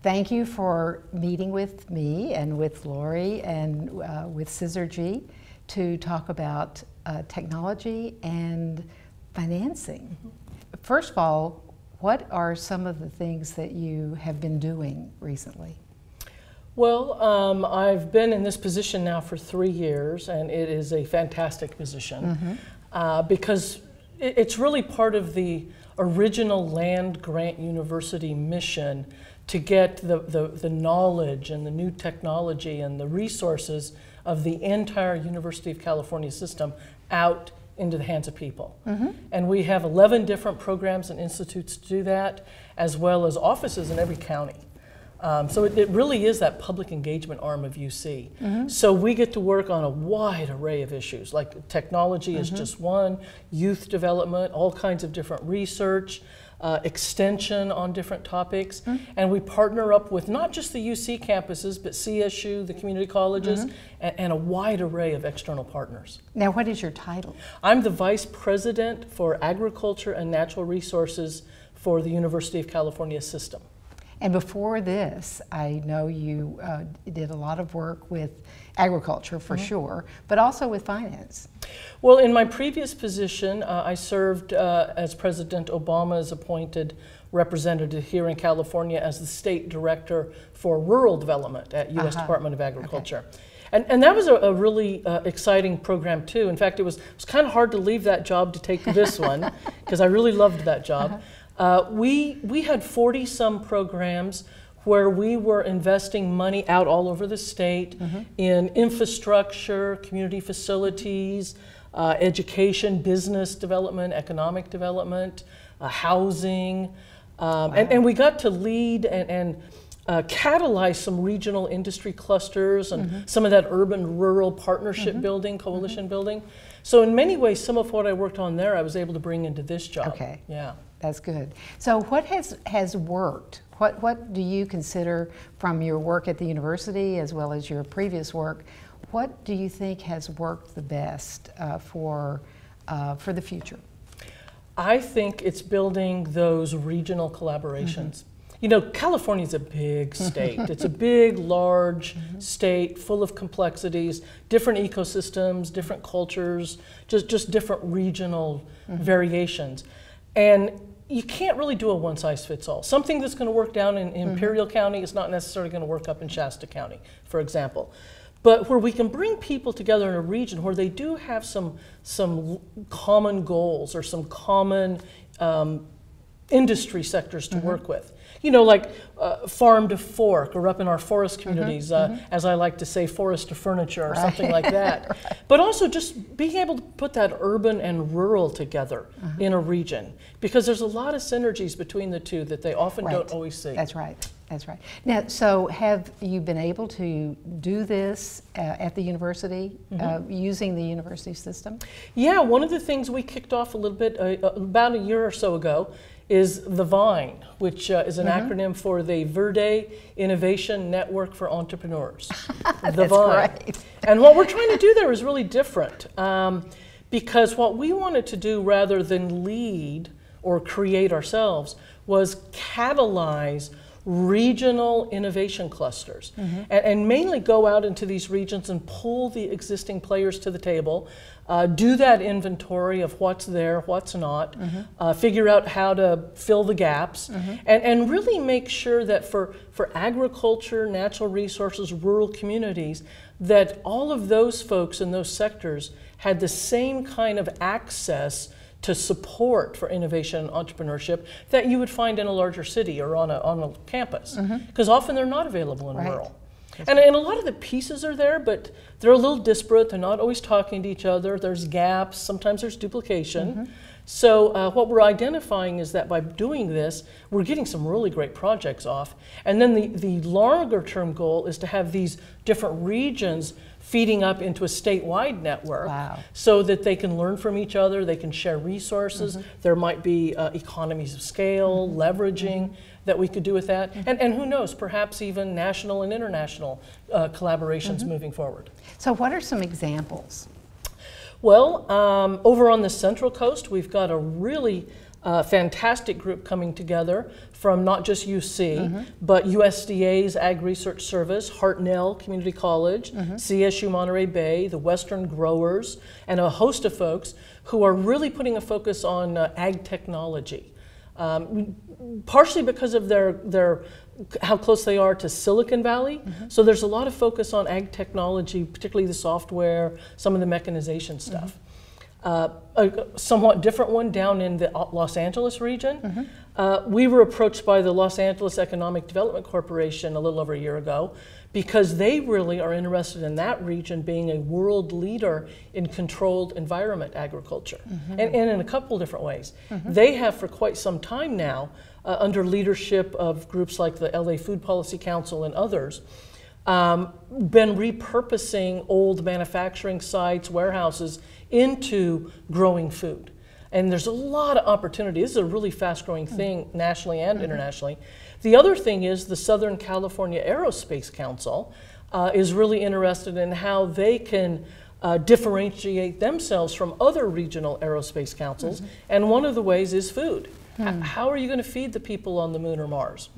thank you for meeting with me and with Lori and with Syzygy to talk about technology and financing. First of all, what are some of the things that you have been doing recently? Well, I've been in this position now for 3 years, and it is a fantastic position because it's really part of the original land-grant university mission to get the knowledge and the new technology and the resources of the entire University of California system out into the hands of people. And we have 11 different programs and institutes to do that, as well as offices in every county. So it really is that public engagement arm of UC. So we get to work on a wide array of issues, like technology is just one, youth development, all kinds of different research, extension on different topics. And we partner up with not just the UC campuses, but CSU, the community colleges, and a wide array of external partners. Now, what is your title? I'm the Vice President for Agriculture and Natural Resources for the University of California system. And before this, I know you did a lot of work with agriculture for sure, but also with finance. Well, in my previous position, I served as President Obama's appointed representative here in California as the State Director for Rural Development at U.S. Department of Agriculture. And that was a really exciting program too. In fact, it was kind of hard to leave that job to take this one because I really loved that job. We had 40-some programs where we were investing money out all over the state in infrastructure, community facilities, education, business development, economic development, housing, and we got to lead and catalyze some regional industry clusters and some of that urban-rural partnership building, coalition building. So in many ways, some of what I worked on there, I was able to bring into this job. Okay. Yeah. That's good. So what has worked? What do you consider from your work at the university as well as your previous work, what do you think has worked the best for the future? I think it's building those regional collaborations. You know, California's a big state. It's a big, large state full of complexities, different ecosystems, different cultures, just different regional variations. And you can't really do a one-size-fits-all. Something that's going to work down in Imperial County is not necessarily going to work up in Shasta County, for example. But where we can bring people together in a region where they do have some common goals or some common industry sectors to work with. You know, like farm to fork, or up in our forest communities, as I like to say, forest to furniture, or something like that. But also just being able to put that urban and rural together in a region, because there's a lot of synergies between the two that they often don't always see. That's right. That's right. Now, so have you been able to do this at the university, using the university system? Yeah, one of the things we kicked off a little bit about a year or so ago is the VINE, which is an acronym for the Verde Innovation Network for Entrepreneurs. The VINE. Great. And what we're trying to do there is really different, because what we wanted to do rather than lead or create ourselves was catalyze regional innovation clusters, and mainly go out into these regions and pull the existing players to the table, do that inventory of what's there, what's not, figure out how to fill the gaps, and really make sure that for agriculture, natural resources, rural communities, that all of those folks in those sectors had the same kind of access to support for innovation and entrepreneurship that you would find in a larger city or on a campus, because often they're not available in rural. And a lot of the pieces are there, but they're a little disparate. They're not always talking to each other. There's gaps. Sometimes there's duplication. So what we're identifying is that by doing this, we're getting some really great projects off. And then the longer term goal is to have these different regions feeding up into a statewide network, so that they can learn from each other, they can share resources. There might be economies of scale, leveraging that we could do with that. And who knows, perhaps even national and international collaborations moving forward. So what are some examples? Well, over on the Central Coast, we've got a really fantastic group coming together from not just UC, but USDA's Ag Research Service, Hartnell Community College, CSU Monterey Bay, the Western Growers, and a host of folks who are really putting a focus on ag technology. Partially because of how close they are to Silicon Valley. So there's a lot of focus on ag technology, particularly the software, some of the mechanization stuff. A somewhat different one down in the Los Angeles region. We were approached by the Los Angeles Economic Development Corporation a little over a year ago because they really are interested in that region being a world leader in controlled environment agriculture, and in a couple different ways. They have for quite some time now, under leadership of groups like the LA Food Policy Council and others, been repurposing old manufacturing sites, warehouses, into growing food. And there's a lot of opportunity. This is a really fast-growing thing nationally and internationally. The other thing is the Southern California Aerospace Council is really interested in how they can differentiate themselves from other regional aerospace councils. And one of the ways is food. How are you going to feed the people on the moon or Mars?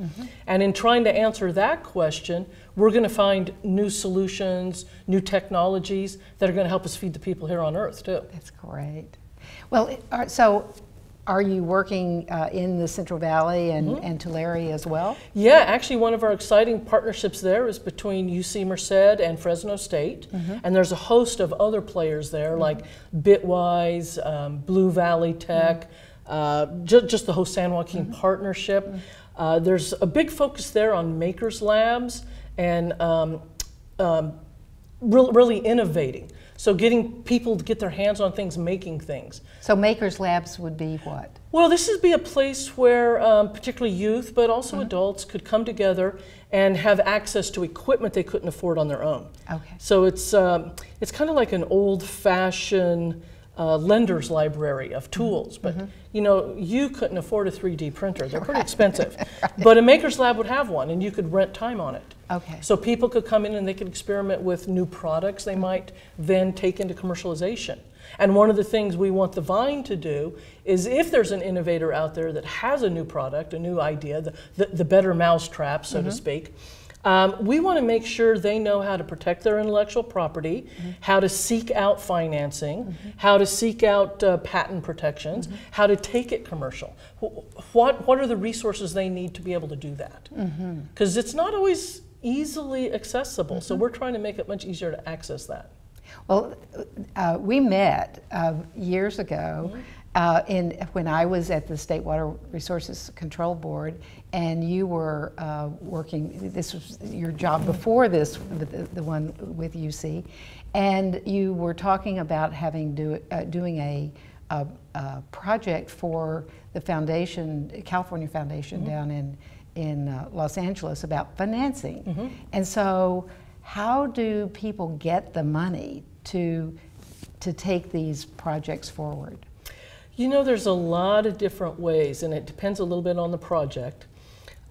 And in trying to answer that question, we're going to find new solutions, new technologies that are going to help us feed the people here on Earth too. That's great. Well, so are you working in the Central Valley and Tulare as well? Yeah, actually one of our exciting partnerships there is between UC Merced and Fresno State. And there's a host of other players there like Bitwise, Blue Valley Tech, just the whole San Joaquin partnership. There's a big focus there on makers labs and really innovating. So getting people to get their hands on things, making things. So makers labs would be what? Well, this would be a place where particularly youth, but also adults could come together and have access to equipment they couldn't afford on their own. Okay. So it's kind of like an old-fashioned lender's library of tools, but you know, you couldn't afford a 3D printer. They're pretty expensive. But a maker's lab would have one, and you could rent time on it. Okay. So people could come in and they could experiment with new products they might then take into commercialization. And one of the things we want the Vine to do is if there's an innovator out there that has a new product, a new idea, the better mousetrap, so to speak, we want to make sure they know how to protect their intellectual property, how to seek out financing, how to seek out patent protections, how to take it commercial. What are the resources they need to be able to do that? Because it's not always easily accessible, so we're trying to make it much easier to access that. Well, we met years ago when I was at the State Water Resources Control Board, and you were working, this was your job before this, the one with UC, and you were talking about doing a project for the foundation, California Foundation down in Los Angeles about financing. And so how do people get the money to take these projects forward? You know, there's a lot of different ways, and it depends a little bit on the project.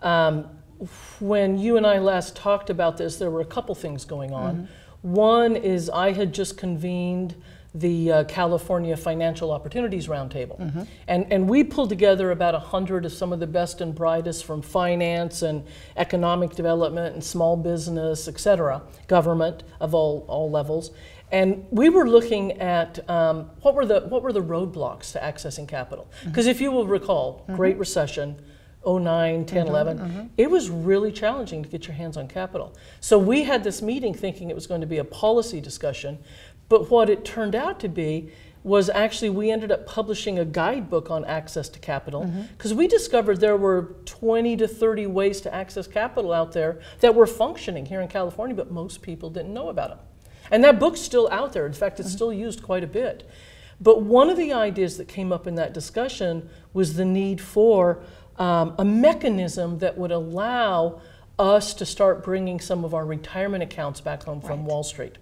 When you and I last talked about this, there were a couple things going on. One is I had just convened the California Financial Opportunities Roundtable. And we pulled together about 100 of some of the best and brightest from finance and economic development and small business, et cetera, government of all levels. And we were looking at what were the roadblocks to accessing capital. Because if you will recall, Great Recession, 09, 10, 11, it was really challenging to get your hands on capital. So we had this meeting thinking it was going to be a policy discussion, but what it turned out to be was actually we ended up publishing a guidebook on access to capital because we discovered there were 20 to 30 ways to access capital out there that were functioning here in California, but most people didn't know about them. And that book's still out there. In fact, it's still used quite a bit. But one of the ideas that came up in that discussion was the need for a mechanism that would allow us to start bringing some of our retirement accounts back home from Wall Street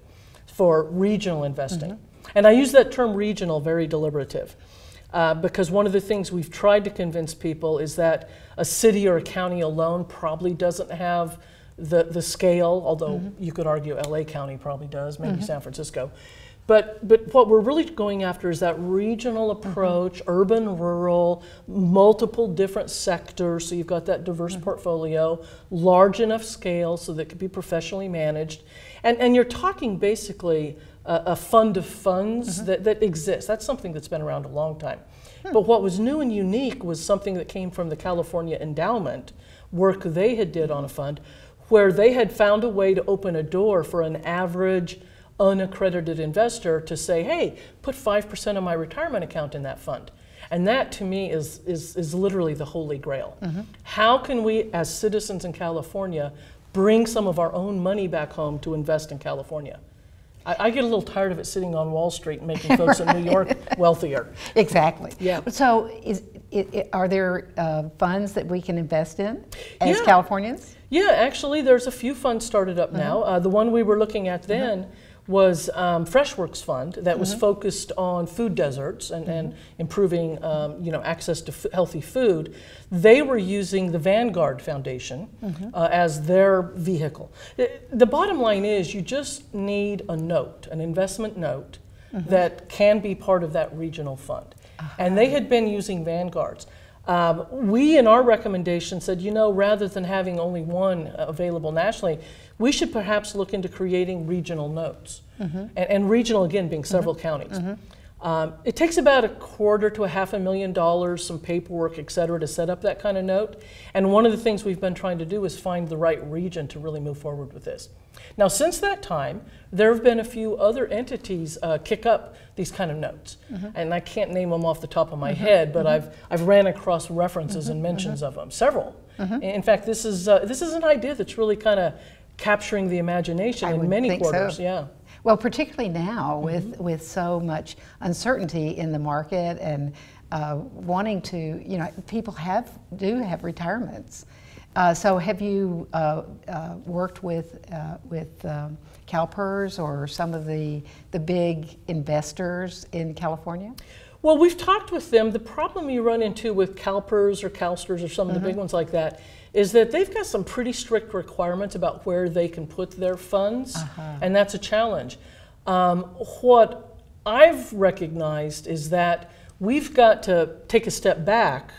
for regional investing. And I use that term regional very deliberative because one of the things we've tried to convince people is that a city or a county alone probably doesn't have the scale, although you could argue LA County probably does, maybe San Francisco, But what we're really going after is that regional approach, urban, rural, multiple different sectors, so you've got that diverse portfolio, large enough scale so that it could be professionally managed. And you're talking basically a fund of funds that exists. That's something that's been around a long time. But what was new and unique was something that came from the California Endowment, work they had did on a fund, where they had found a way to open a door for an average unaccredited investor to say, hey, put 5% of my retirement account in that fund. And that to me is literally the holy grail. How can we, as citizens in California, bring some of our own money back home to invest in California? I get a little tired of it sitting on Wall Street and making folks in New York wealthier. Exactly. Yeah. So are there funds that we can invest in as Californians? Yeah, actually there's a few funds started up now. The one we were looking at then was Freshworks Fund that was focused on food deserts and improving access to healthy food. They were using the Vanguard Foundation as their vehicle. The bottom line is you just need a note, an investment note, that can be part of that regional fund. And they had been using Vanguards. We, in our recommendation, said, rather than having only one available nationally, we should perhaps look into creating regional notes. And regional, again, being several counties. It takes about $250,000 to $500,000, some paperwork, et cetera, to set up that kind of note. And one of the things we've been trying to do is find the right region to really move forward with this. Now, since that time, there have been a few other entities kick up these kind of notes. And I can't name them off the top of my head, but I've ran across references and mentions of them, several. In fact, this is an idea that's really kind of capturing the imagination in many quarters. So. Well, particularly now with so much uncertainty in the market and wanting to, people do have retirements. So have you worked with CalPERS or some of the big investors in California? Well, we've talked with them. The problem you run into with CalPERS or CalSTRS or some of the big ones like that is that they've got some pretty strict requirements about where they can put their funds, and that's a challenge. What I've recognized is that we've got to take a step back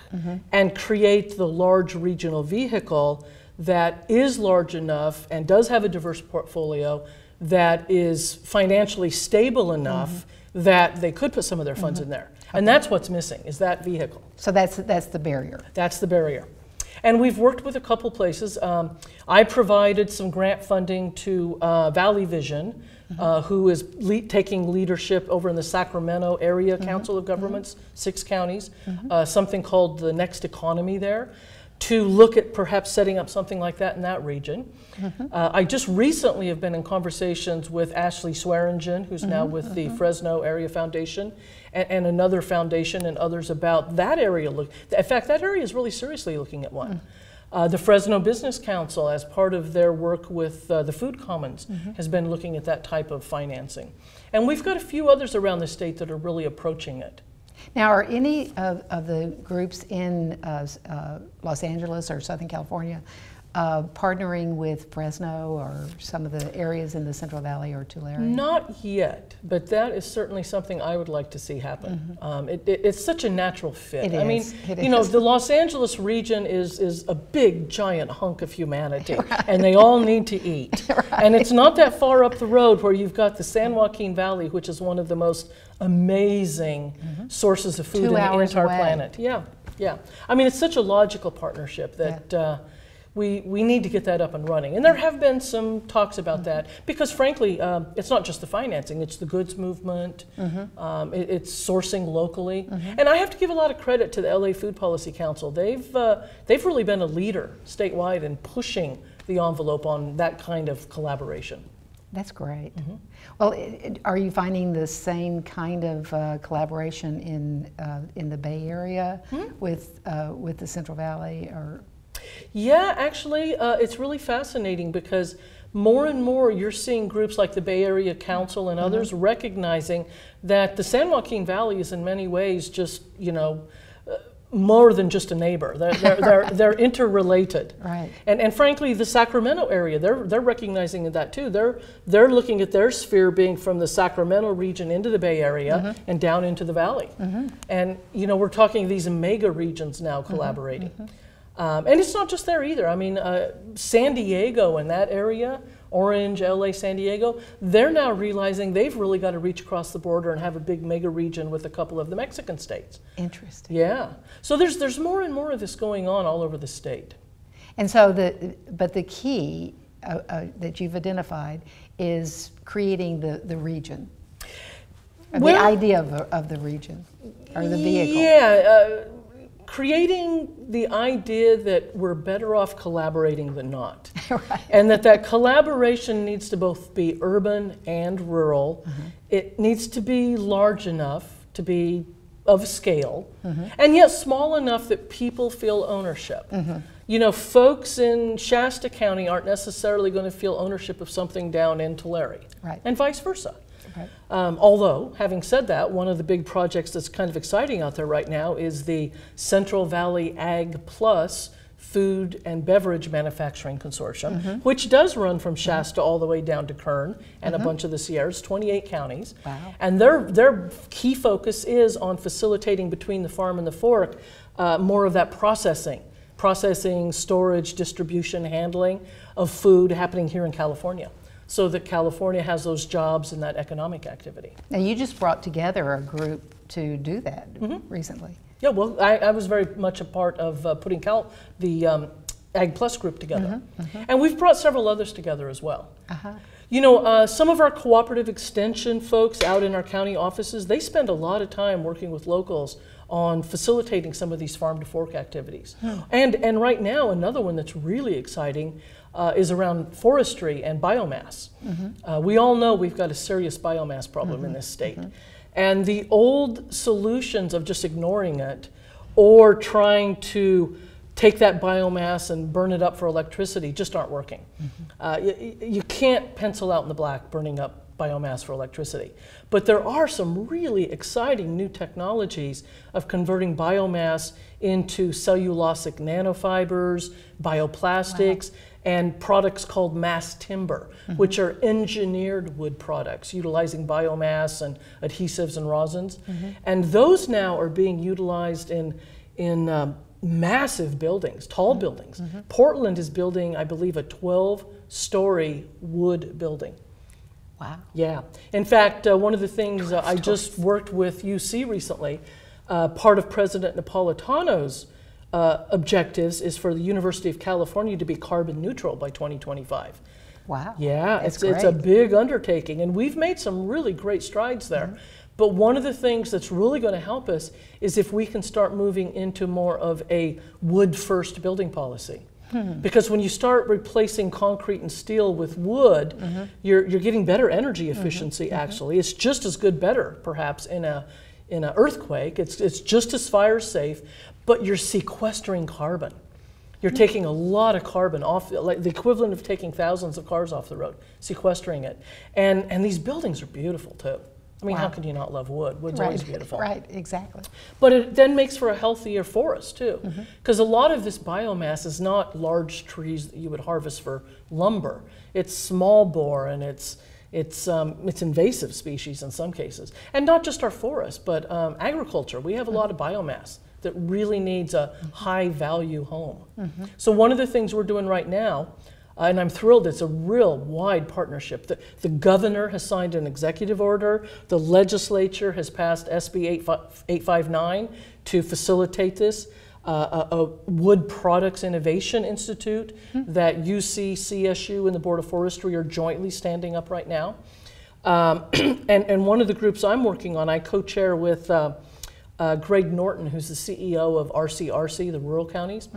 and create the large regional vehicle that is large enough and does have a diverse portfolio that is financially stable enough that they could put some of their funds in there. And that's what's missing, is that vehicle. So that's the barrier. That's the barrier. And we've worked with a couple places. I provided some grant funding to Valley Vision, who is taking leadership over in the Sacramento Area Council of Governments, 6 counties, something called the Next Economy there, to look at perhaps setting up something like that in that region. I just recently have been in conversations with Ashley Swearingen, who's now with the Fresno Area Foundation, and another foundation and others about that area. In fact, that area is really seriously looking at one. The Fresno Business Council, as part of their work with the Food Commons, has been looking at that type of financing. And we've got a few others around the state that are really approaching it. Now, are any of the groups in Los Angeles or Southern California partnering with Fresno or some of the areas in the Central Valley or Tulare? Not yet, but that is certainly something I would like to see happen. It's such a natural fit. I mean, the Los Angeles region is a big, giant hunk of humanity, and they all need to eat. And it's not that far up the road where you've got the San Joaquin Valley, which is one of the most amazing sources of food in the entire planet. Yeah. I mean, it's such a logical partnership that we need to get that up and running. And there have been some talks about that because, frankly, it's not just the financing, it's the goods movement, it's sourcing locally. And I have to give a lot of credit to the LA Food Policy Council. They've really been a leader statewide in pushing the envelope on that kind of collaboration. That's great. Well, are you finding the same kind of collaboration in the Bay Area with the Central Valley? Or? Yeah, actually, it's really fascinating because more and more you're seeing groups like the Bay Area Council and others recognizing that the San Joaquin Valley is in many ways just, more than just a neighbor. They're interrelated. Right. And frankly, the Sacramento area, they're recognizing that too. They're looking at their sphere being from the Sacramento region into the Bay Area and down into the Valley. And you know, we're talking these mega regions now collaborating. And it's not just there either. I mean, San Diego and that area, Orange, LA, San Diego, they're now realizing they've really got to reach across the border and have a big mega region with a couple of the Mexican states. Interesting. Yeah. So there's more and more of this going on all over the state. And so the key that you've identified is creating the region, or the idea of the region, or the vehicle. Yeah. Creating the idea that we're better off collaborating than not. Right. And that collaboration needs to both be urban and rural. It needs to be large enough to be of scale, and yet small enough that people feel ownership. You know, folks in Shasta County aren't necessarily going to feel ownership of something down in Tulare, Right. and vice versa. Right. Although, having said that, one of the big projects that's kind of exciting out there right now is the Central Valley Ag Plus Food and Beverage Manufacturing Consortium, which does run from Shasta all the way down to Kern and a bunch of the Sierras, 28 counties. Wow. And their key focus is on facilitating between the farm and the fork more of that processing, storage, distribution, handling of food happening here in California, so that California has those jobs and that economic activity. Now, you just brought together a group to do that recently. Yeah, well, I was very much a part of putting the Ag Plus group together. And we've brought several others together as well. You know, some of our cooperative extension folks out in our county offices, they spend a lot of time working with locals on facilitating some of these farm to fork activities. And right now, another one that's really exciting is around forestry and biomass. We all know we've got a serious biomass problem in this state. And the old solutions of just ignoring it or trying to take that biomass and burn it up for electricity just aren't working. You can't pencil out in the black burning up biomass for electricity. But there are some really exciting new technologies of converting biomass into cellulosic nanofibers, bioplastics, and products called mass timber, which are engineered wood products utilizing biomass and adhesives and resins. And those now are being utilized in massive buildings, tall buildings. Portland is building, I believe, a 12-story wood building. Wow. Yeah. In fact, one of the things I just worked with UC recently, part of President Napolitano's objectives is for the University of California to be carbon neutral by 2025. Wow. Yeah, it's a big undertaking, and we've made some really great strides there. But one of the things that's really going to help us is if we can start moving into more of a wood-first building policy. Because when you start replacing concrete and steel with wood, you're getting better energy efficiency, actually. It's just as good, better, perhaps, in an earthquake. It's just as fire safe, but you're sequestering carbon. You're taking a lot of carbon off, like the equivalent of taking thousands of cars off the road, sequestering it. And these buildings are beautiful, too. I mean, how can you not love wood? Wood's always beautiful. Right, exactly. But it then makes for a healthier forest, too. Because a lot of this biomass is not large trees that you would harvest for lumber. It's small bore, and it's invasive species in some cases. And not just our forests, but agriculture. We have a lot of biomass that really needs a high value home. So one of the things we're doing right now, and I'm thrilled, it's a real wide partnership. The governor has signed an executive order. The legislature has passed SB 859 to facilitate this. A Wood Products Innovation Institute that UC, CSU, and the Board of Forestry are jointly standing up right now. And one of the groups I'm working on, I co-chair with Greg Norton, who's the CEO of RCRC, the rural counties,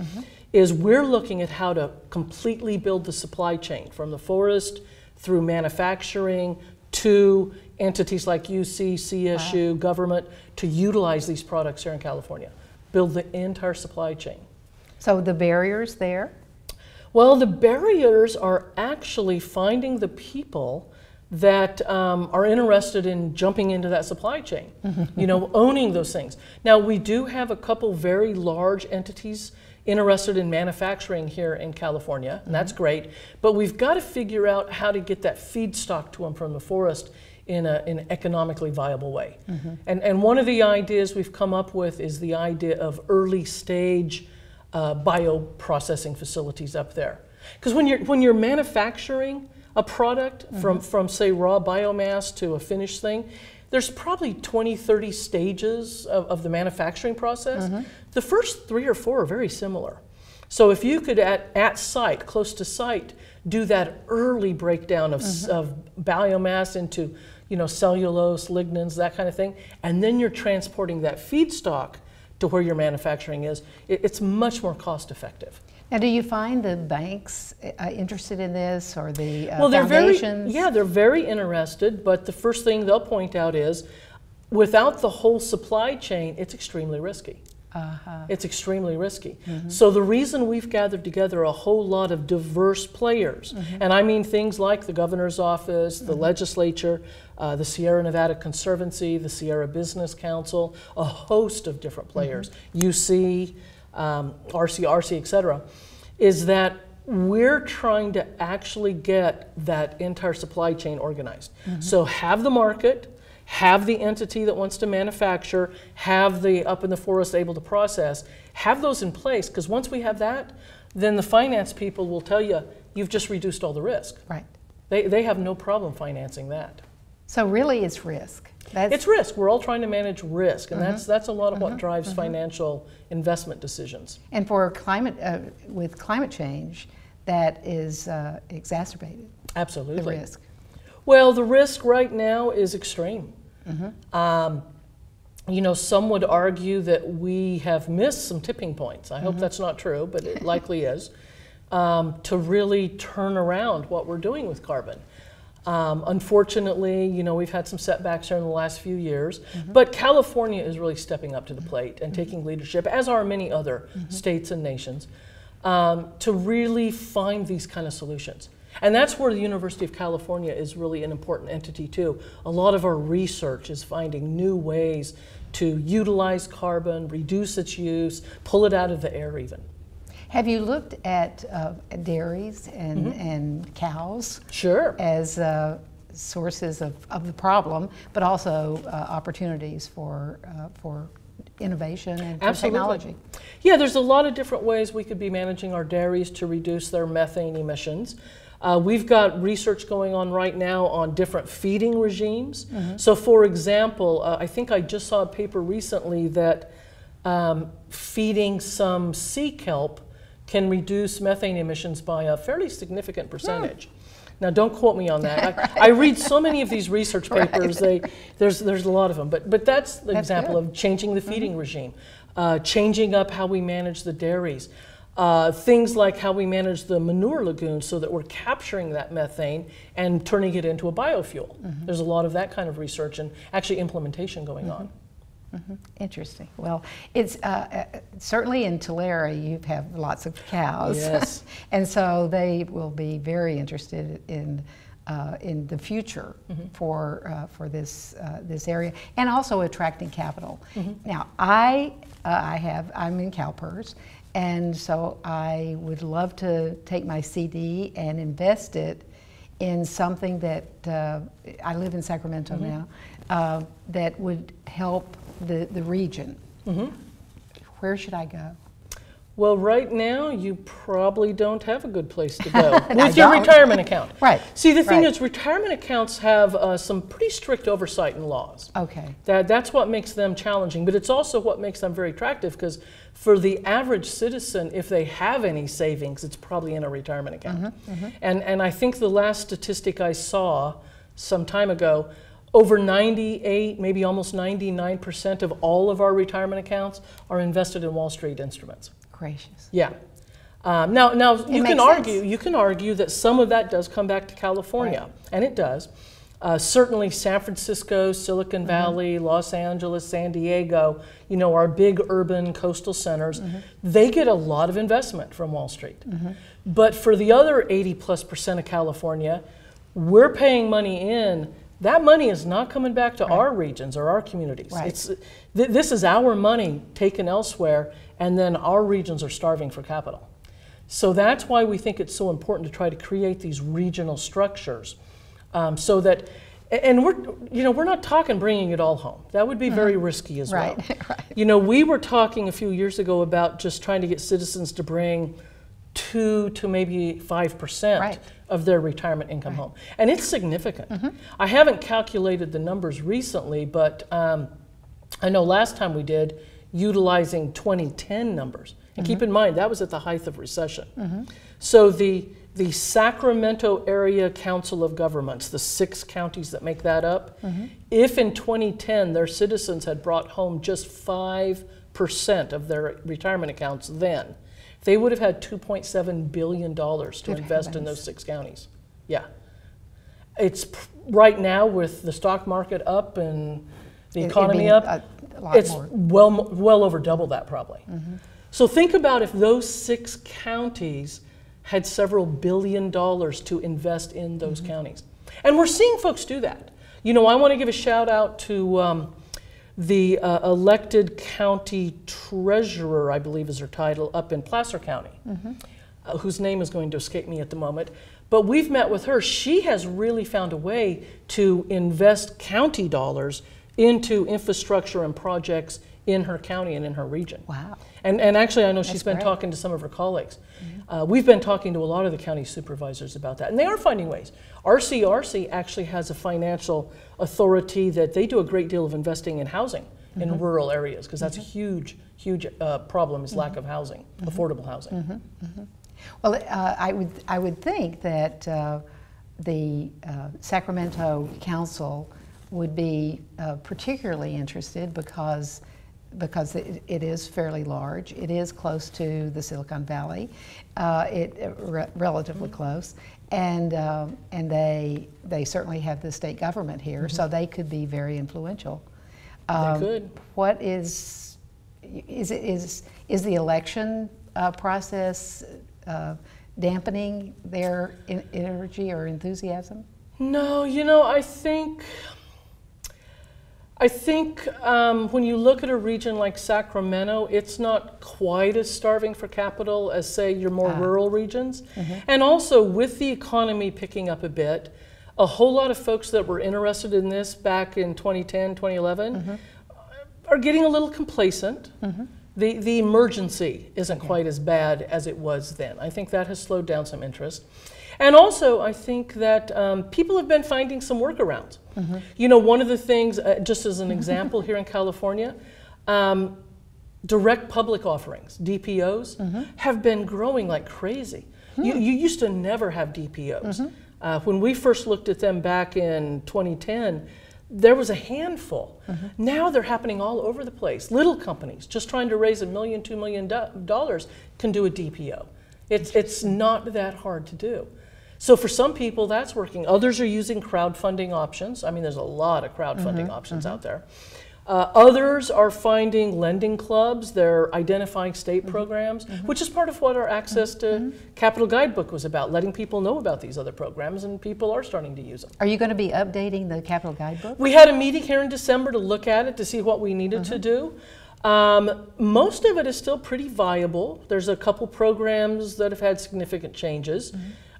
is we're looking at how to completely build the supply chain from the forest through manufacturing to entities like UC, CSU, government, to utilize these products here in California. Build the entire supply chain. So the barriers there? Well, the barriers are actually finding the people that are interested in jumping into that supply chain, you know, owning those things. Now, we do have a couple very large entities interested in manufacturing here in California, and that's great, but we've got to figure out how to get that feedstock to them from the forest in an economically viable way. And one of the ideas we've come up with is the idea of early stage bioprocessing facilities up there. Because when you're manufacturing a product from say raw biomass to a finished thing, there's probably 20, 30 stages of the manufacturing process. The first 3 or 4 are very similar. So if you could at site, close to site, do that early breakdown of biomass into, you know, cellulose, lignins, that kind of thing, and then you're transporting that feedstock to where your manufacturing is, it's much more cost effective. Now, do you find the banks interested in this, or the foundations? They're very interested, but the first thing they'll point out is, without the whole supply chain, it's extremely risky. It's extremely risky. So the reason we've gathered together a whole lot of diverse players, and I mean things like the governor's office, the legislature, the Sierra Nevada Conservancy, the Sierra Business Council, a host of different players, UC, RCRC, et cetera, is that we're trying to actually get that entire supply chain organized. So have the market, have the entity that wants to manufacture, have the up in the forest able to process, have those in place, because once we have that, then the finance people will tell you, you've just reduced all the risk. Right. They have no problem financing that. So really it's risk. It's risk. We're all trying to manage risk, and that's a lot of what drives financial investment decisions. And for climate, with climate change, that is exacerbated. Absolutely. The risk. Well, the risk right now is extreme. You know, some would argue that we have missed some tipping points. I hope that's not true, but it likely is, to really turn around what we're doing with carbon. Unfortunately, you know, we've had some setbacks here in the last few years, but California is really stepping up to the plate and taking leadership, as are many other states and nations, to really find these kind of solutions. And that's where the University of California is really an important entity too. A lot of our research is finding new ways to utilize carbon, reduce its use, pull it out of the air even. Have you looked at dairies and cows? Sure. As sources of the problem, but also opportunities for innovation and for technology? Yeah, there's a lot of different ways we could be managing our dairies to reduce their methane emissions. We've got research going on right now on different feeding regimes. So for example, I think I just saw a paper recently that feeding some sea kelp can reduce methane emissions by a fairly significant percentage. Now, don't quote me on that. I read so many of these research papers. There's a lot of them, but that's the example of changing the feeding regime, changing up how we manage the dairies, things like how we manage the manure lagoons so that we're capturing that methane and turning it into a biofuel. There's a lot of that kind of research and actually implementation going on. Interesting. Well, it's certainly in Tulare you have lots of cows. Yes. And so they will be very interested in the future for this this area, and also attracting capital. Now, I'm in CalPERS, and so I would love to take my CD and invest it in something that I live in Sacramento now, that would help the region. Where should I go? Well, right now you probably don't have a good place to go with your retirement account. Right. See, the thing is, retirement accounts have some pretty strict oversight and laws. Okay. That's what makes them challenging, but it's also what makes them very attractive, because for the average citizen, if they have any savings, it's probably in a retirement account. And I think the last statistic I saw some time ago, over 98, maybe almost 99% of all of our retirement accounts are invested in Wall Street instruments. Gracious. Yeah. Now you can argue that some of that does come back to California, and it does. Certainly San Francisco, Silicon Valley, Los Angeles, San Diego, you know, our big urban coastal centers, they get a lot of investment from Wall Street. But for the other 80+% of California, we're paying money in. That money is not coming back to our regions or our communities. Right. This is our money taken elsewhere, and then our regions are starving for capital. So that's why we think it's so important to try to create these regional structures, so that, and we're not talking bringing it all home. That would be very risky as well. Right. We were talking a few years ago about just trying to get citizens to bring 2 to maybe 5% of their retirement income home, and it's significant. I haven't calculated the numbers recently, but I know last time we did, utilizing 2010 numbers. And keep in mind, that was at the height of recession. So the Sacramento Area Council of Governments, the 6 counties that make that up, if in 2010 their citizens had brought home just 5% of their retirement accounts then, they would have had $2.7 billion to invest in those 6 counties. Yeah. It's right now with the stock market up and the economy up, it's well over double that probably. So think about if those 6 counties had several $1 billion to invest in those counties. And we're seeing folks do that. I want to give a shout out to the elected county treasurer, I believe is her title, up in Placer County, whose name is going to escape me at the moment. But we've met with her. She has really found a way to invest county dollars into infrastructure and projects in her county and in her region. Wow. And actually, I know she's been talking to some of her colleagues. We've been talking to a lot of the county supervisors about that, and they are finding ways. RCRC actually has a financial authority that they do a great deal of investing in housing in rural areas, because that's a huge problem, is lack of housing, affordable housing. Well, I would think that the Sacramento Council would be particularly interested because it is fairly large. It is close to the Silicon Valley, relatively close, and they certainly have the state government here, so they could be very influential. They could. What is the election process dampening their energy or enthusiasm? No, I think when you look at a region like Sacramento, it's not quite as starving for capital as, say, your more rural regions. And also, with the economy picking up a bit, a whole lot of folks that were interested in this back in 2010, 2011 are getting a little complacent. The emergency isn't quite as bad as it was then. I think that has slowed down some interest. And also, I think that people have been finding some workarounds. One of the things, just as an example here in California, direct public offerings, DPOs, have been growing like crazy. You used to never have DPOs. When we first looked at them back in 2010, there was a handful. Now they're happening all over the place. Little companies just trying to raise $1 million, $2 million can do a DPO. It's not that hard to do. So for some people, that's working. Others are using crowdfunding options. I mean, there's a lot of crowdfunding options out there. Others are finding lending clubs. They're identifying state programs, which is part of what our Access to Capital Guidebook was about, letting people know about these other programs, and people are starting to use them. Are you going to be updating the Capital Guidebook? We had a meeting here in December to look at it, to see what we needed to do. Most of it is still pretty viable. There's a couple programs that have had significant changes.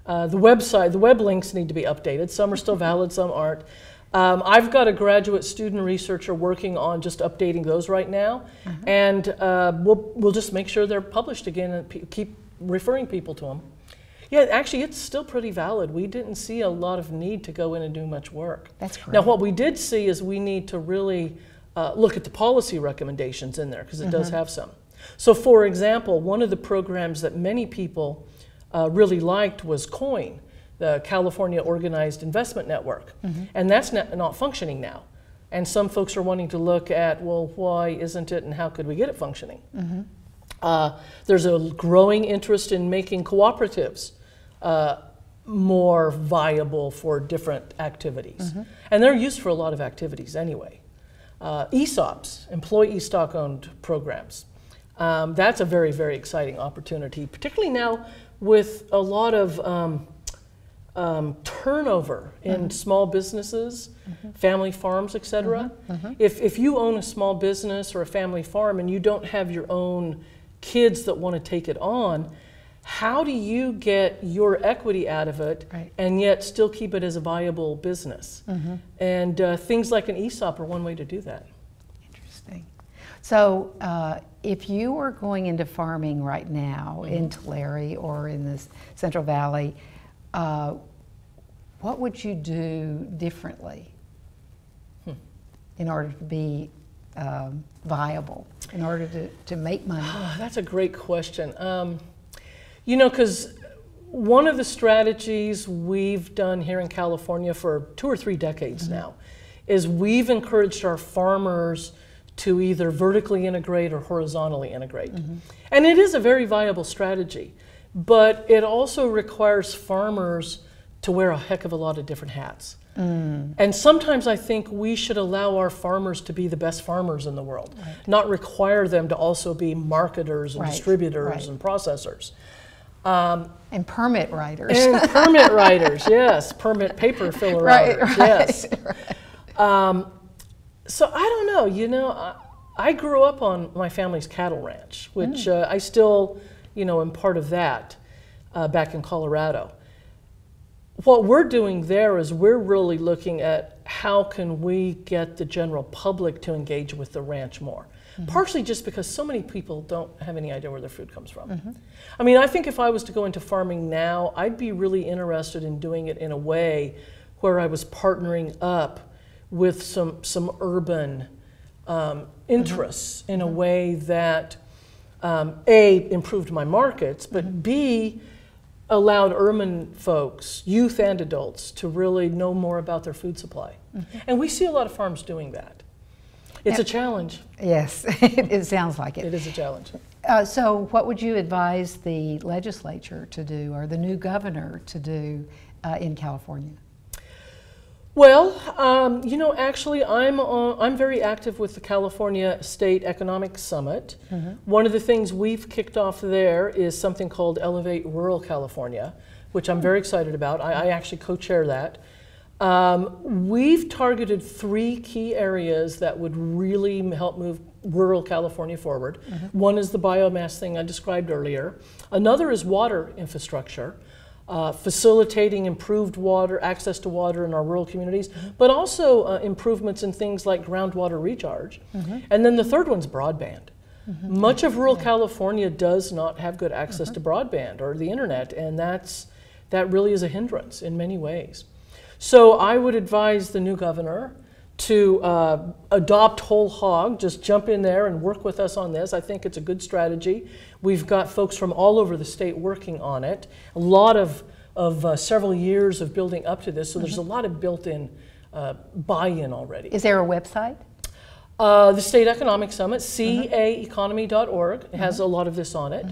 The web links need to be updated. Some are still valid, some aren't. I've got a graduate student researcher working on just updating those right now, and we'll just make sure they're published again and keep referring people to them. Yeah, actually, it's still pretty valid. We didn't see a lot of need to go in and do much work. That's correct. Now, what we did see is we need to really look at the policy recommendations in there, because it does have some. So, for example, one of the programs that many people really liked was COIN, the California Organized Investment Network, and that's not functioning now. And some folks are wanting to look at, well, why isn't it and how could we get it functioning? There's a growing interest in making cooperatives more viable for different activities. And they're used for a lot of activities anyway. ESOPs, employee stock-owned programs. That's a very, very exciting opportunity, particularly now with a lot of turnover in small businesses, family farms, etc. If you own a small business or a family farm and you don't have your own kids that want to take it on, how do you get your equity out of it and yet still keep it as a viable business? And things like an ESOP are one way to do that. Interesting. So if you were going into farming right now in Tulare or in the Central Valley, what would you do differently in order to be viable, in order to make money? Oh, that's a great question. You know, because one of the strategies we've done here in California for 2 or 3 decades now is we've encouraged our farmers to either vertically integrate or horizontally integrate. And it is a very viable strategy, but it also requires farmers to wear a heck of a lot of different hats. And sometimes I think we should allow our farmers to be the best farmers in the world, not require them to also be marketers and distributors and processors. And permit writers. And permit writers, yes. Permit paper filler writers, yes. So I don't know, you know, I grew up on my family's cattle ranch, which I still, you know, am part of that back in Colorado. What we're doing there is we're really looking at how can we get the general public to engage with the ranch more. Partially just because so many people don't have any idea where their food comes from. I mean, I think if I was to go into farming now, I'd be really interested in doing it in a way where I was partnering up with some urban interests in a way that A, improved my markets, but B, allowed urban folks, youth and adults, to really know more about their food supply. And we see a lot of farms doing that. It's a challenge. Yes, it sounds like it. It is a challenge. So what would you advise the legislature to do, or the new governor to do in California? Well, you know, actually, I'm very active with the California State Economic Summit. One of the things we've kicked off there is something called Elevate Rural California, which I'm very excited about. I actually co-chair that. We've targeted 3 key areas that would really help move rural California forward. One is the biomass thing I described earlier. Another is water infrastructure. Facilitating improved water, access to water in our rural communities, but also improvements in things like groundwater recharge. And then the third one's broadband. Much of rural California does not have good access to broadband or the internet, and that really is a hindrance in many ways. So I would advise the new governor to adopt whole hog, just jump in there and work with us on this. I think it's a good strategy. We've got folks from all over the state working on it. A lot of several years of building up to this, so there's a lot of built-in buy-in already. Is there a website? The State Economic Summit, caeconomy.org, has a lot of this on it.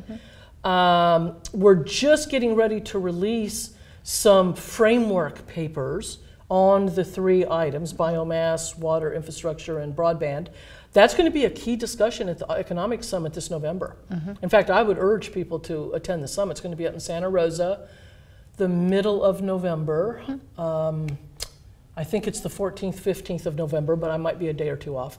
We're just getting ready to release some framework papers on the 3 items, biomass, water infrastructure, and broadband. That's going to be a key discussion at the Economic Summit this November. In fact, I would urge people to attend the summit. It's going to be up in Santa Rosa, the middle of November. I think it's the 14th, 15th of November, but I might be a day or 2 off.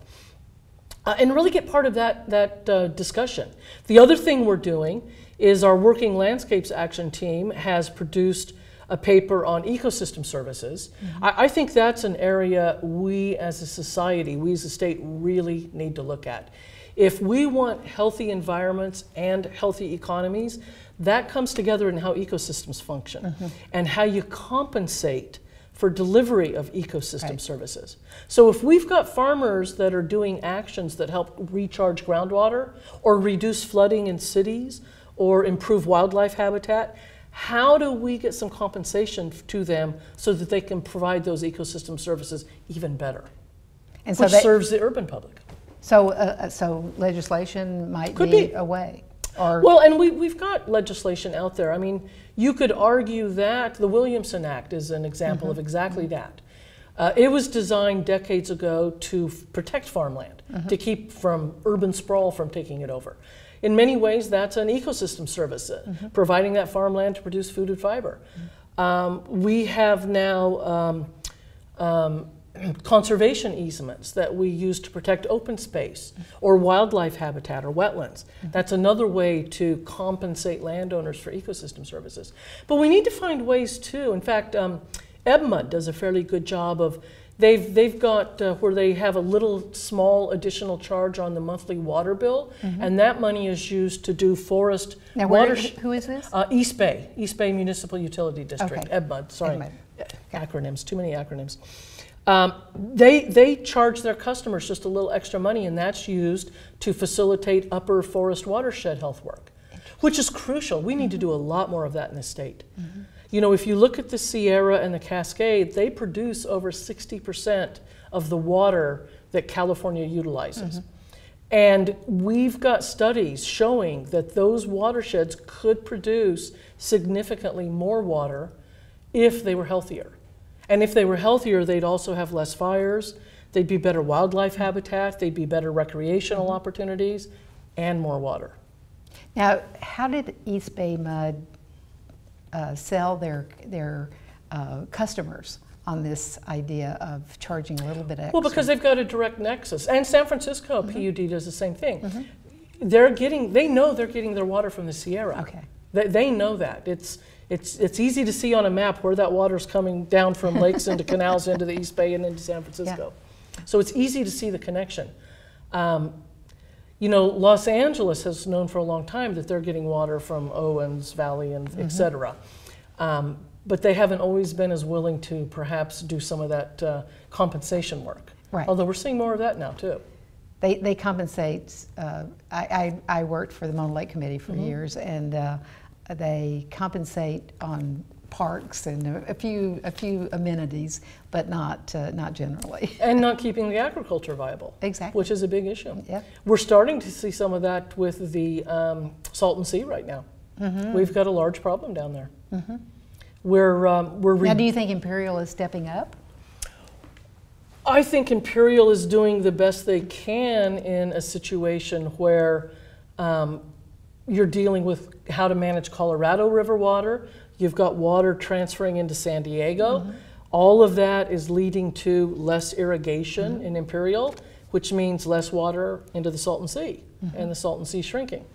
And really get part of that discussion. The other thing we're doing is our Working Landscapes Action Team has produced a paper on ecosystem services. I think that's an area we as a society, we as a state really need to look at. If we want healthy environments and healthy economies, that comes together in how ecosystems function and how you compensate for delivery of ecosystem services. So if we've got farmers that are doing actions that help recharge groundwater or reduce flooding in cities or improve wildlife habitat, how do we get some compensation to them so that they can provide those ecosystem services even better, and so which serves the urban public? So, so legislation might be a way. Or well, and we've got legislation out there. I mean, you could argue that the Williamson Act is an example of exactly that. It was designed decades ago to protect farmland, to keep from urban sprawl from taking it over. In many ways, that's an ecosystem service, providing that farmland to produce food and fiber. We have now conservation easements that we use to protect open space or wildlife habitat or wetlands. That's another way to compensate landowners for ecosystem services. But we need to find ways too. In fact, EBMUD does a fairly good job of, they've got where they have a little small additional charge on the monthly water bill, and that money is used to do forest now water. Who is this? East Bay Municipal Utility District, okay. EBMUD, sorry. EBMUD. Acronyms, too many acronyms. They charge their customers just a little extra money, and that's used to facilitate upper forest watershed health work, which is crucial. We need to do a lot more of that in the state. You know, if you look at the Sierra and the Cascade, they produce over 60% of the water that California utilizes. And we've got studies showing that those watersheds could produce significantly more water if they were healthier. And if they were healthier, they'd also have less fires, they'd be better wildlife habitat, they'd be better recreational opportunities, and more water. Now, how did East Bay Mud sell their customers on this idea of charging a little bit extra? Well, because they've got a direct nexus. And San Francisco PUD does the same thing. They know they're getting their water from the Sierra. Okay. They know that. It's easy to see on a map where that water's coming down from lakes into canals into the East Bay and into San Francisco. So it's easy to see the connection. You know, Los Angeles has known for a long time that they're getting water from Owens Valley and et cetera. But they haven't always been as willing to perhaps do some of that compensation work. Right. Although we're seeing more of that now too. They compensate. I worked for the Mona Lake Committee for years, and they compensate on parks and a few amenities, but not generally. And not keeping the agriculture viable. Exactly. Which is a big issue. Yeah. We're starting to see some of that with the Salton Sea right now. We've got a large problem down there. Now, do you think Imperial is stepping up? I think Imperial is doing the best they can in a situation where you're dealing with how to manage Colorado River water. You've got water transferring into San Diego. All of that is leading to less irrigation in Imperial, which means less water into the Salton Sea, and the Salton Sea shrinking.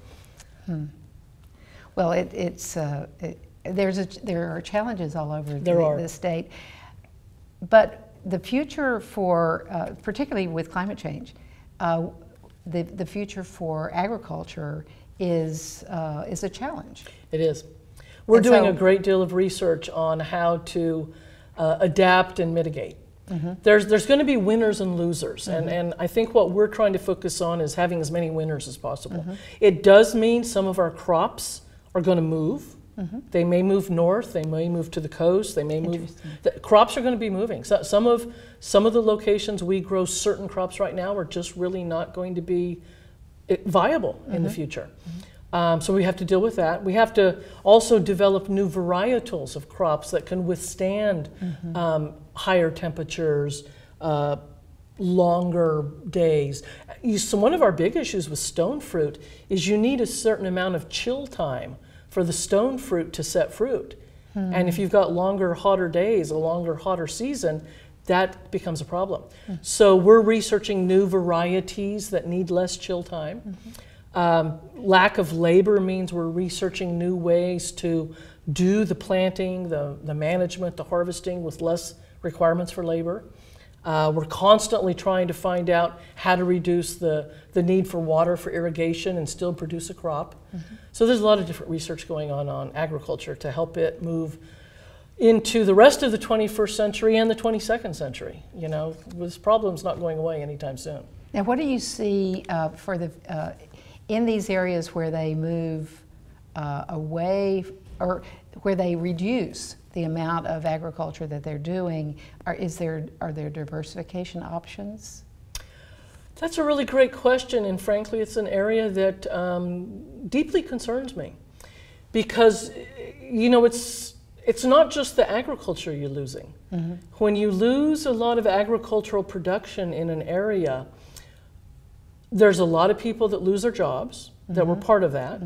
Well, there are challenges all over the state, but the future for, particularly with climate change, the future for agriculture is a challenge. It is. We're doing a great deal of research on how to adapt and mitigate. There's going to be winners and losers, and I think what we're trying to focus on is having as many winners as possible. It does mean some of our crops are going to move. They may move north, they may move to the coast, they may move. Crops are going to be moving. So some of the locations we grow certain crops right now are just really not going to be viable in the future. So we have to deal with that. We have to also develop new varietals of crops that can withstand higher temperatures, longer days. So one of our big issues with stone fruit is you need a certain amount of chill time for the stone fruit to set fruit. And if you've got longer, hotter days, a longer, hotter season, that becomes a problem. So we're researching new varieties that need less chill time. Lack of labor means we're researching new ways to do the planting, the management, the harvesting with less requirements for labor. We're constantly trying to find out how to reduce the need for water for irrigation and still produce a crop. So there's a lot of different research going on agriculture to help it move into the rest of the 21st century and the 22nd century. You know, this problem's not going away anytime soon. Now, what do you see in these areas where they move away, or where they reduce the amount of agriculture that they're doing? Are there diversification options? That's a really great question, and frankly, it's an area that deeply concerns me, because you know it's not just the agriculture you're losing. When you lose a lot of agricultural production in an area, there's a lot of people that lose their jobs that were part of that.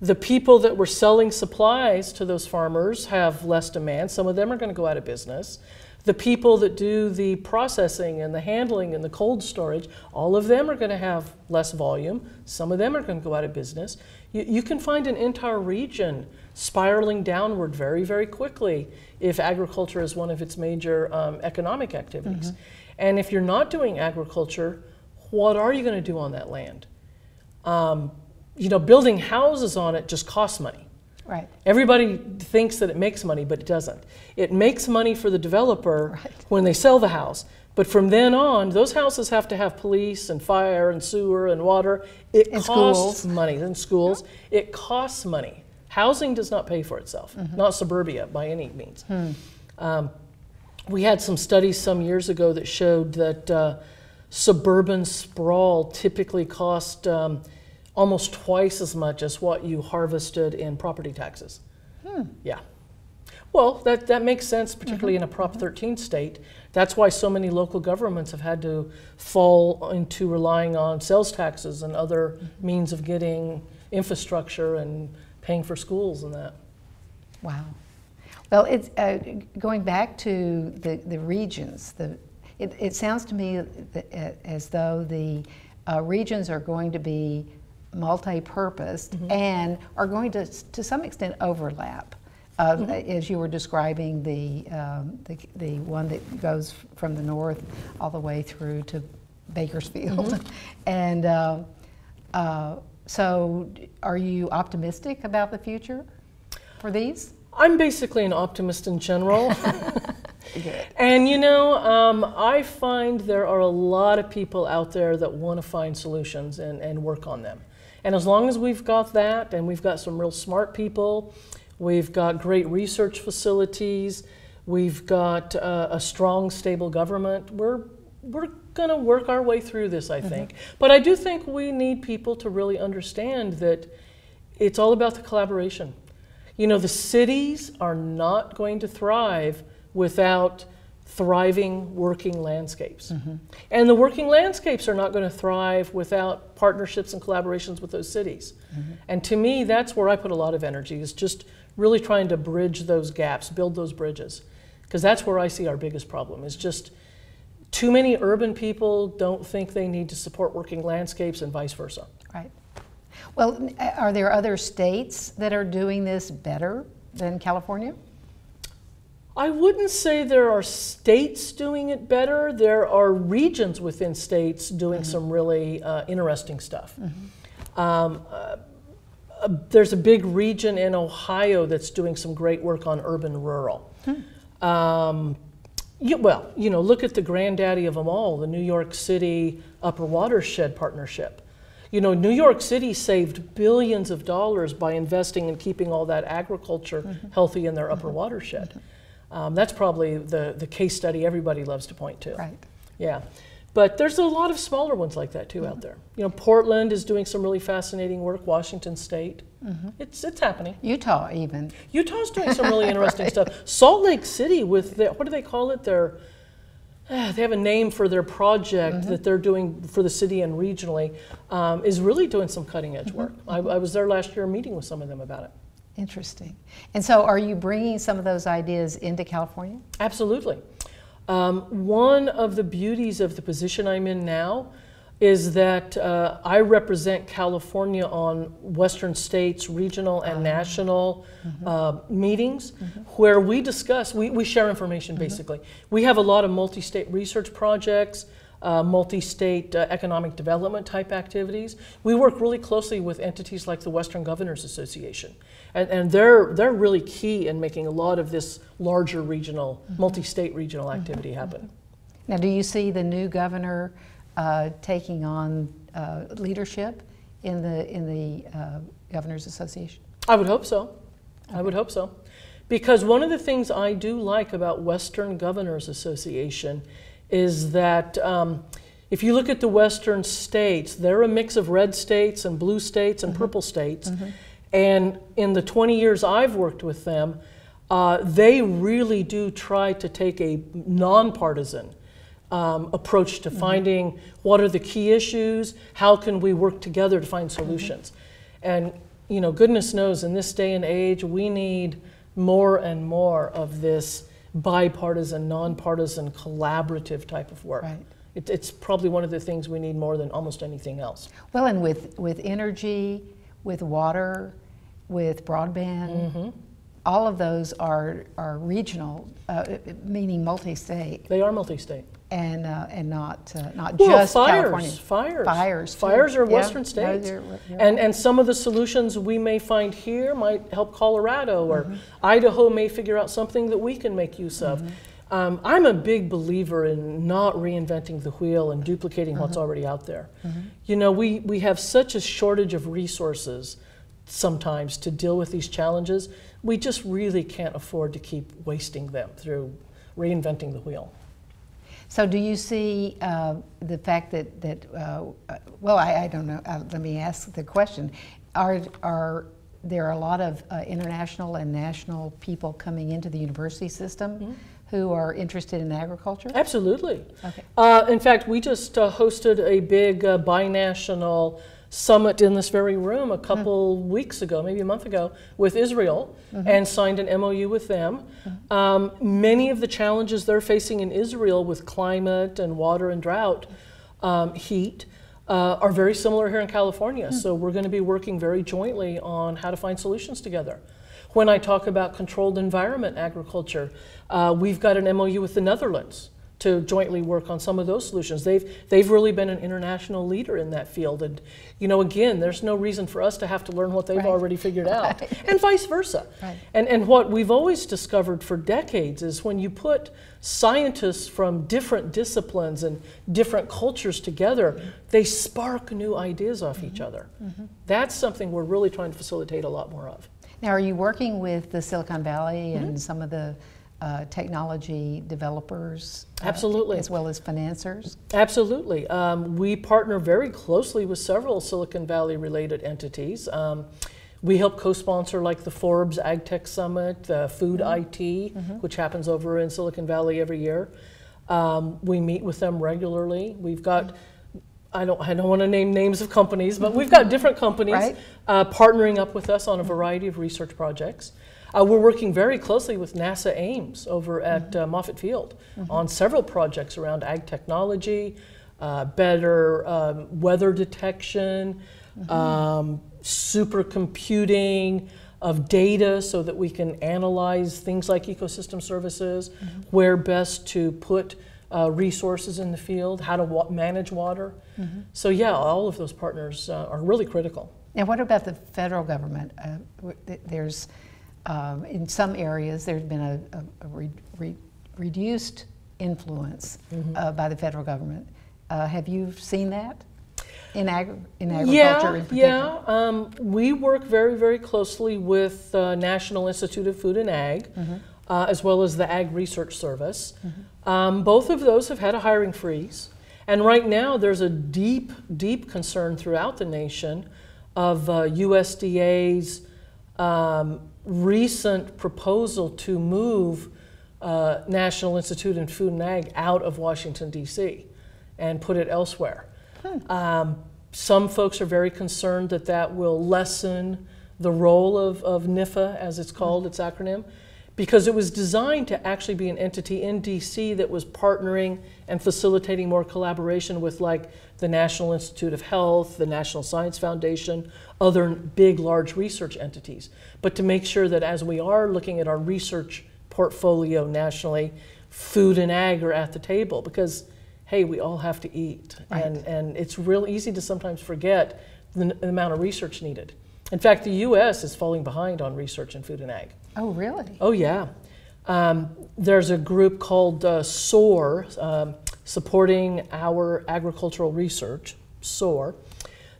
The people that were selling supplies to those farmers have less demand. Some of them are going to go out of business. The people that do the processing and the handling and the cold storage, all of them are going to have less volume. Some of them are going to go out of business. You can find an entire region spiraling downward very, very quickly if agriculture is one of its major economic activities. And if you're not doing agriculture, what are you going to do on that land? You know, building houses on it just costs money. Right. Everybody thinks that it makes money, but it doesn't. It makes money for the developer when they sell the house. But from then on, those houses have to have police and fire and sewer and water. It costs money. And schools. It costs money. Housing does not pay for itself, not suburbia by any means. We had some studies some years ago that showed that suburban sprawl typically cost almost twice as much as what you harvested in property taxes. Yeah. Well, that makes sense, particularly in a Prop 13 state. That's why so many local governments have had to fall into relying on sales taxes and other means of getting infrastructure and paying for schools and that. Wow. Well, it's going back to the regions. It sounds to me as though the regions are going to be multi-purposed and are going to some extent overlap. As you were describing the one that goes from the north all the way through to Bakersfield. And so are you optimistic about the future for these? I'm basically an optimist in general. Good. And you know, I find there are a lot of people out there that want to find solutions and work on them. And as long as we've got that, and we've got some real smart people, we've got great research facilities, we've got a strong, stable government, we're going to work our way through this, I think. But I do think we need people to really understand that it's all about the collaboration. You know, the cities are not going to thrive without thriving working landscapes. And the working landscapes are not going to thrive without partnerships and collaborations with those cities. And to me, that's where I put a lot of energy, is just really trying to bridge those gaps, build those bridges. Because that's where I see our biggest problem, is just too many urban people don't think they need to support working landscapes and vice versa. Right. Well, are there other states that are doing this better than California? I wouldn't say there are states doing it better. There are regions within states doing some really interesting stuff. There's a big region in Ohio that's doing some great work on urban-rural. Well, you know, look at the granddaddy of them all, the New York City Upper Watershed Partnership. You know, New York City saved billions of dollars by investing in keeping all that agriculture healthy in their upper watershed. That's probably the case study everybody loves to point to. Right. Yeah. But there's a lot of smaller ones like that too out there. You know, Portland is doing some really fascinating work, Washington State. It's happening. Utah even. Utah's doing some really interesting stuff. Salt Lake City with their, what do they call it? Their, they have a name for their project that they're doing for the city and regionally, is really doing some cutting edge work. I was there last year meeting with some of them about it. Interesting. And so are you bringing some of those ideas into California? Absolutely. One of the beauties of the position I'm in now is that I represent California on Western states, regional and national meetings where we discuss, we share information basically. We have a lot of multi-state research projects, multi-state economic development type activities. We work really closely with entities like the Western Governors Association. And they're really key in making a lot of this larger regional, multi-state regional activity happen. Now, do you see the new governor taking on leadership in the Governors Association? I would hope so. Okay. I would hope so. Because one of the things I do like about Western Governors Association is that if you look at the Western states, they're a mix of red states and blue states and purple states. And in the 20 years I've worked with them, they really do try to take a nonpartisan approach to finding what are the key issues, how can we work together to find solutions. And you know, goodness knows in this day and age, we need more and more of this bipartisan, nonpartisan, collaborative type of work. Right. It's probably one of the things we need more than almost anything else. Well, and with energy, with water, with broadband, all of those are regional, meaning multi-state. They are multi-state. And not Well, just fires, California. Fires. Too. Fires are Yeah. western states. No, you're And some of the solutions we may find here might help Colorado, or Idaho may figure out something that we can make use of. I'm a big believer in not reinventing the wheel and duplicating what's already out there. You know, we have such a shortage of resources sometimes to deal with these challenges. We just really can't afford to keep wasting them through reinventing the wheel. So do you see the fact that well, I don't know, let me ask the question. Are there a lot of international and national people coming into the university system who are interested in agriculture? Absolutely. Okay. In fact, we just hosted a big binational summit in this very room a couple weeks ago, maybe a month ago, with Israel, and signed an MOU with them. Many of the challenges they're facing in Israel with climate and water and drought, heat, are very similar here in California. So we're going to be working very jointly on how to find solutions together. When I talk about controlled environment agriculture, we've got an MOU with the Netherlands to jointly work on some of those solutions. They've really been an international leader in that field. And, you know, again, there's no reason for us to have to learn what they've already figured out, and vice versa. And what we've always discovered for decades is when you put scientists from different disciplines and different cultures together, they spark new ideas off each other. That's something we're really trying to facilitate a lot more of. Now, are you working with the Silicon Valley and some of the technology developers? Absolutely. As well as financiers? Absolutely. We partner very closely with several Silicon Valley related entities. We help co-sponsor like the Forbes AgTech Summit, Food IT, which happens over in Silicon Valley every year. We meet with them regularly. We've got, I don't want to name names of companies, but we've got different companies partnering up with us on a variety of research projects. We're working very closely with NASA Ames over at Moffett Field on several projects around ag technology, better weather detection, supercomputing of data so that we can analyze things like ecosystem services, where best to put resources in the field, how to manage water. So yeah, all of those partners are really critical. And what about the federal government? There's in some areas there's been a reduced influence by the federal government. Have you seen that in agriculture in particular? Yeah. We work very, very closely with National Institute of Food and Ag, as well as the Ag Research Service. Both of those have had a hiring freeze. And right now there's a deep, deep concern throughout the nation of USDA's recent proposal to move National Institute of Food and Ag out of Washington, D.C. and put it elsewhere. Some folks are very concerned that that will lessen the role of NIFA, as it's called, its acronym, because it was designed to actually be an entity in D.C. that was partnering and facilitating more collaboration with like the National Institute of Health, the National Science Foundation, other big, large research entities. But to make sure that as we are looking at our research portfolio nationally, food and ag are at the table, because hey, we all have to eat. And it's real easy to sometimes forget the amount of research needed. In fact, the U.S. is falling behind on research in food and ag. Oh, really? Oh, yeah. There's a group called SOAR, Supporting Our Agricultural Research, SOAR,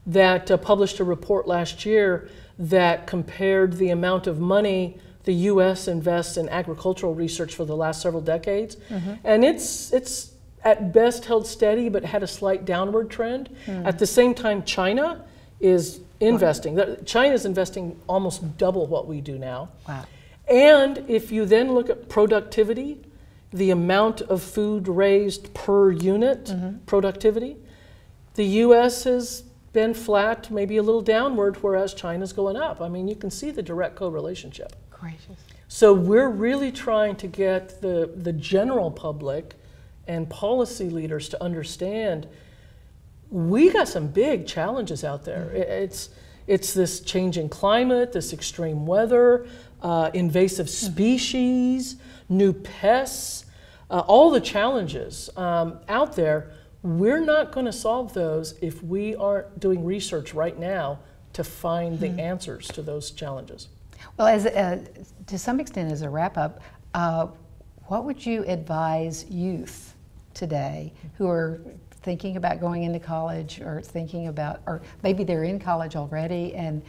that published a report last year that compared the amount of money the U.S. invests in agricultural research for the last several decades. And it's at best held steady, but had a slight downward trend. At the same time, China is investing. China's investing almost double what we do now. Wow. And if you then look at productivity, the amount of food raised per unit productivity, the U.S. has been flat, maybe a little downward, whereas China's going up. I mean, you can see the direct correlationship. Gracious. So we're really trying to get the general public and policy leaders to understand we got some big challenges out there. It's this changing climate, this extreme weather, invasive species, new pests, all the challenges out there. We're not going to solve those if we aren't doing research right now to find the answers to those challenges. Well, as to some extent, as a wrap-up, what would you advise youth today who are thinking about going into college, or thinking about, or maybe they're in college already, and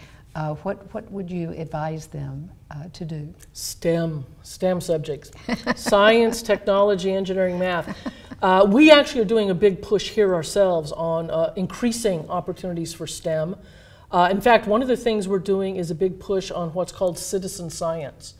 what would you advise them to do? STEM subjects, science, technology, engineering, math. We actually are doing a big push here ourselves on increasing opportunities for STEM. In fact, one of the things we're doing is a big push on what's called citizen science.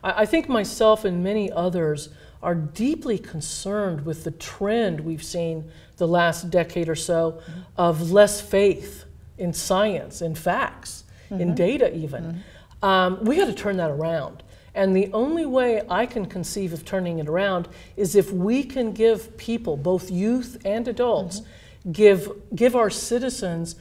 I think myself and many others are deeply concerned with the trend we've seen the last decade or so of less faith in science, in facts, in data even. We got to turn that around. And the only way I can conceive of turning it around is if we can give people, both youth and adults, give our citizens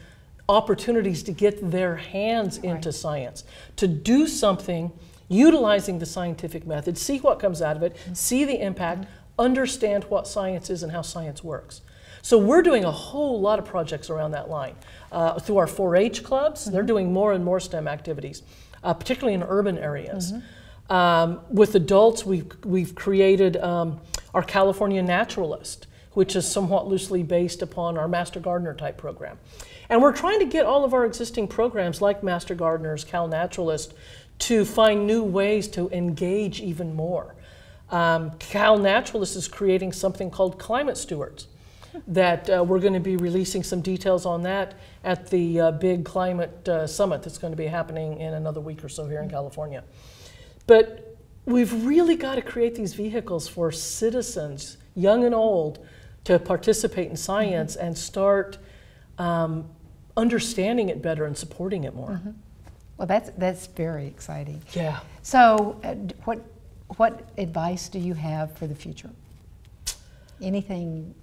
opportunities to get their hands into science, to do something utilizing the scientific method, see what comes out of it, see the impact, understand what science is and how science works. So we're doing a whole lot of projects around that line. Through our 4-H clubs, they're doing more and more STEM activities, particularly in urban areas. With adults, we've created our California Naturalist, which is somewhat loosely based upon our Master Gardener type program. And we're trying to get all of our existing programs like Master Gardeners, Cal Naturalist, to find new ways to engage even more. Cal Naturalist is creating something called Climate Stewards that we're going to be releasing some details on that at the big climate summit that's going to be happening in another week or so here in California. But we've really got to create these vehicles for citizens, young and old, to participate in science and start understanding it better and supporting it more. Well, that's very exciting. Yeah. So what advice do you have for the future? Anything?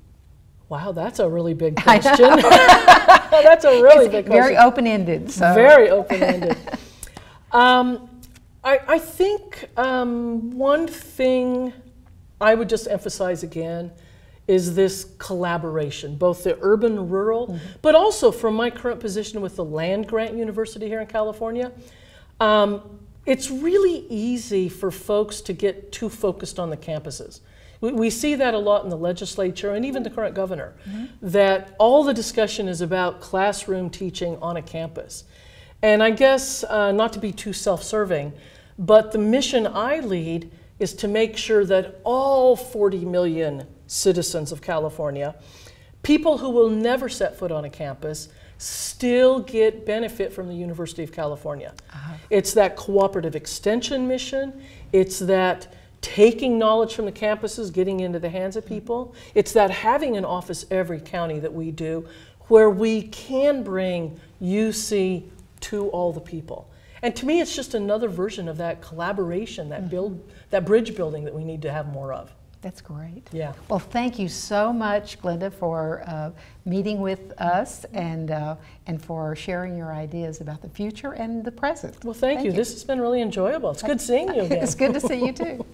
Wow, that's a really big question. That's a really big question. Very open-ended. So. Very open-ended. I think one thing I would just emphasize again is this collaboration, both the urban-rural, but also from my current position with the Land Grant University here in California. It's really easy for folks to get too focused on the campuses. We see that a lot in the legislature and even the current governor, that all the discussion is about classroom teaching on a campus. And I guess, not to be too self-serving, but the mission I lead is to make sure that all 40 million citizens of California, people who will never set foot on a campus, still get benefit from the University of California. It's that cooperative extension mission. It's that taking knowledge from the campuses, getting into the hands of people. It's that having an office every county that we do where we can bring UC to all the people. And to me, it's just another version of that collaboration, that bridge building that we need to have more of. That's great. Yeah. Well, thank you so much, Glenda, for meeting with us and for sharing your ideas about the future and the present. Well, thank you. This has been really enjoyable. It's good seeing you again. It's good to see you too.